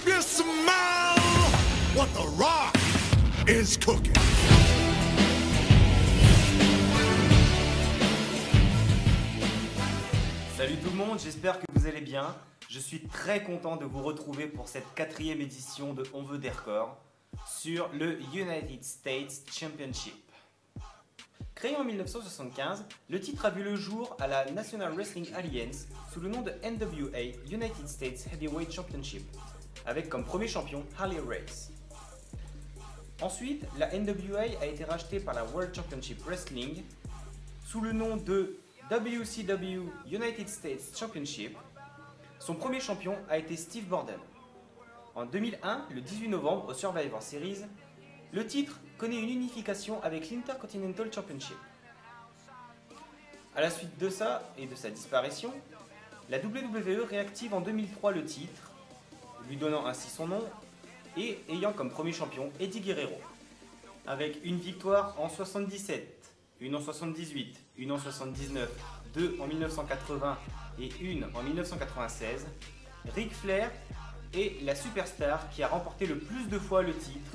If you smell what the Rock is cooking. Salut tout le monde, j'espère que vous allez bien. Je suis très content de vous retrouver pour cette 4e édition de On veut des records sur le United States Championship. Créé en 1975, le titre a vu le jour à la National Wrestling Alliance sous le nom de NWA United States Heavyweight Championship, avec comme premier champion Harley Race. Ensuite, la NWA a été rachetée par la World Championship Wrestling sous le nom de WCW United States Championship. Son premier champion a été Steve Borden. En 2001, le 18 novembre, au Survivor Series, le titre connaît une unification avec l'Intercontinental Championship. À la suite de ça et de sa disparition, la WWE réactive en 2003 le titre, lui donnant ainsi son nom et ayant comme premier champion Eddie Guerrero, avec une victoire en 77, une en 78, une en 79, deux en 1980 et une en 1996, Ric Flair est la superstar qui a remporté le plus de fois le titre,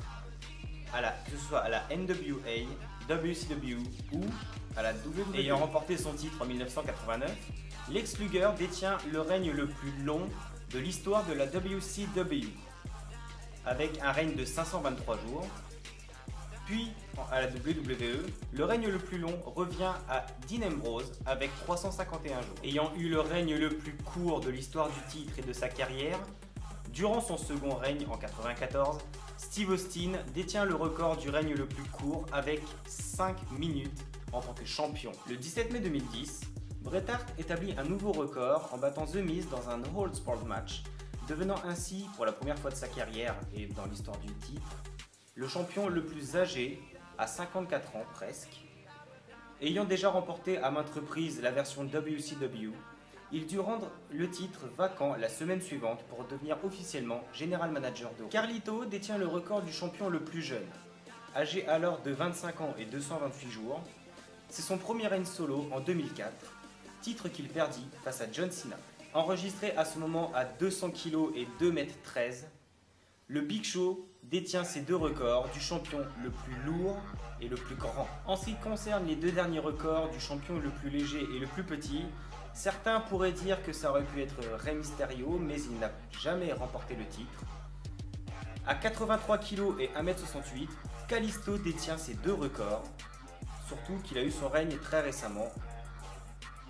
que ce soit à la NWA, WCW ou à la WWE. Ayant remporté son titre en 1989, Lex Luger détient le règne le plus long de l'histoire de la WCW, avec un règne de 523 jours. Puis, à la WWE, le règne le plus long revient à Dean Ambrose avec 351 jours. Ayant eu le règne le plus court de l'histoire du titre et de sa carrière, durant son second règne en 1994, Steve Austin détient le record du règne le plus court avec 5 minutes en tant que champion. Le 17 mai 2010, Bret Hart établit un nouveau record en battant The Miz dans un No Holds Barred match, devenant ainsi, pour la première fois de sa carrière et dans l'histoire du titre, le champion le plus âgé, à 54 ans presque. Ayant déjà remporté à maintes reprises la version WCW, il dut rendre le titre vacant la semaine suivante pour devenir officiellement General Manager de Raw. Carlito détient le record du champion le plus jeune, âgé alors de 25 ans et 228 jours. C'est son premier règne solo en 2004, titre qu'il perdit face à John Cena. Enregistré à ce moment à 200 kg et 2,13 m, le Big Show détient ces deux records du champion le plus lourd et le plus grand. En ce qui concerne les deux derniers records du champion le plus léger et le plus petit, certains pourraient dire que ça aurait pu être Rey Mysterio, mais il n'a jamais remporté le titre. À 83 kg et 1,68 m, Kalisto détient ces deux records, surtout qu'il a eu son règne très récemment,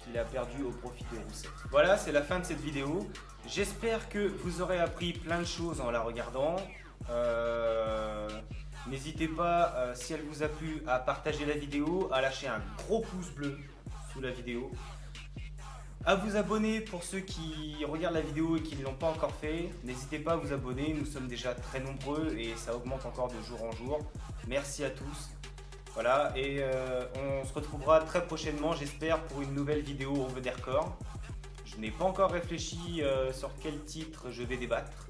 qu'il a perdu au profit de Rusev. Voilà, c'est la fin de cette vidéo. J'espère que vous aurez appris plein de choses en la regardant. N'hésitez pas, si elle vous a plu, à partager la vidéo, à lâcher un gros pouce bleu sous la vidéo, à vous abonner pour ceux qui regardent la vidéo et qui ne l'ont pas encore fait. N'hésitez pas à vous abonner, nous sommes déjà très nombreux et ça augmente encore de jour en jour. Merci à tous. Voilà, et on se retrouvera très prochainement, j'espère, pour une nouvelle vidéo On veut des records. Je n'ai pas encore réfléchi sur quel titre je vais débattre,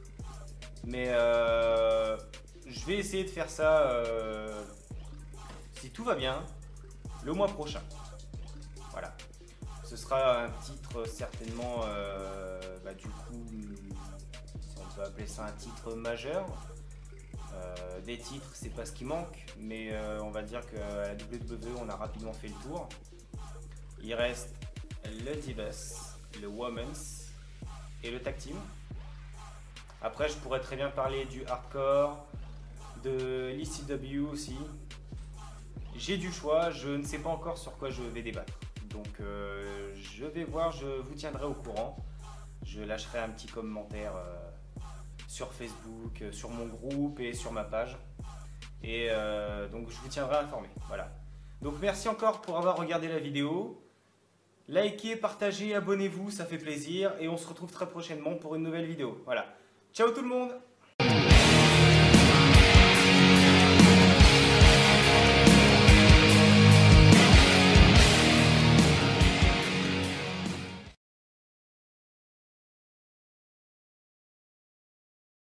mais je vais essayer de faire ça, si tout va bien, le mois prochain. Voilà. Ce sera un titre certainement, du coup, si on peut appeler ça un titre majeur. Des titres, c'est pas ce qui manque, mais on va dire qu'à la WWE, on a rapidement fait le tour. Il reste le Divas, le Women's et le Tag Team. Après, je pourrais très bien parler du Hardcore, de l'ECW aussi. J'ai du choix, je ne sais pas encore sur quoi je vais débattre. Donc je vais voir, je vous tiendrai au courant. Je lâcherai un petit commentaire sur Facebook, sur mon groupe et sur ma page. Et donc je vous tiendrai informé. Voilà. Donc merci encore pour avoir regardé la vidéo. Likez, partagez, abonnez-vous, ça fait plaisir. Et on se retrouve très prochainement pour une nouvelle vidéo. Voilà. Ciao tout le monde!